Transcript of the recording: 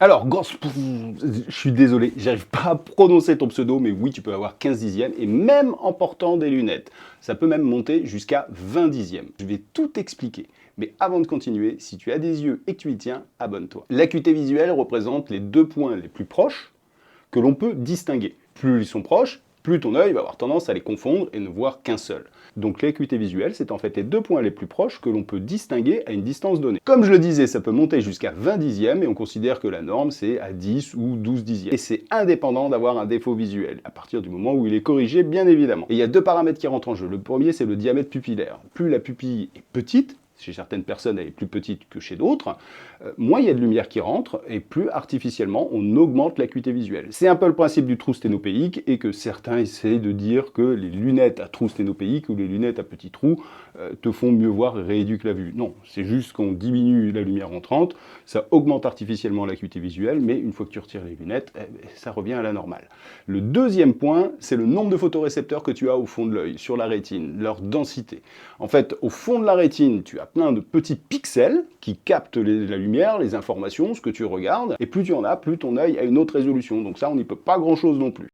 Alors, je suis désolé, j'arrive pas à prononcer ton pseudo, mais oui, tu peux avoir 15 dixièmes, et même en portant des lunettes. Ça peut même monter jusqu'à 20 dixièmes. Je vais tout expliquer. Mais avant de continuer, si tu as des yeux et que tu y tiens, abonne-toi. L'acuité visuelle représente les deux points les plus proches que l'on peut distinguer. Plus ils sont proches, plus ton œil va avoir tendance à les confondre et ne voir qu'un seul. Donc l'acuité visuelle, c'est en fait les deux points les plus proches que l'on peut distinguer à une distance donnée. Comme je le disais, ça peut monter jusqu'à 20 dixièmes et on considère que la norme c'est à 10 ou 12 dixièmes. Et c'est indépendant d'avoir un défaut visuel, à partir du moment où il est corrigé, bien évidemment. Et il y a deux paramètres qui rentrent en jeu. Le premier, c'est le diamètre pupillaire. Plus la pupille est petite, chez certaines personnes, elle est plus petite que chez d'autres, moins il y a de lumière qui rentre, et plus artificiellement on augmente l'acuité visuelle. C'est un peu le principe du trou sténopéique, et que certains essaient de dire que les lunettes à trou sténopéique ou les lunettes à petit trou te font mieux voir et rééduquent la vue. Non, c'est juste qu'on diminue la lumière entrante, ça augmente artificiellement l'acuité visuelle, mais une fois que tu retires les lunettes, ça revient à la normale. Le deuxième point, c'est le nombre de photorécepteurs que tu as au fond de l'œil, sur la rétine, leur densité. En fait, au fond de la rétine, tu as plein de petits pixels qui captent la lumière, les informations, ce que tu regardes, et plus tu en as, plus ton œil a une haute résolution. Donc ça, on n'y peut pas grand-chose non plus.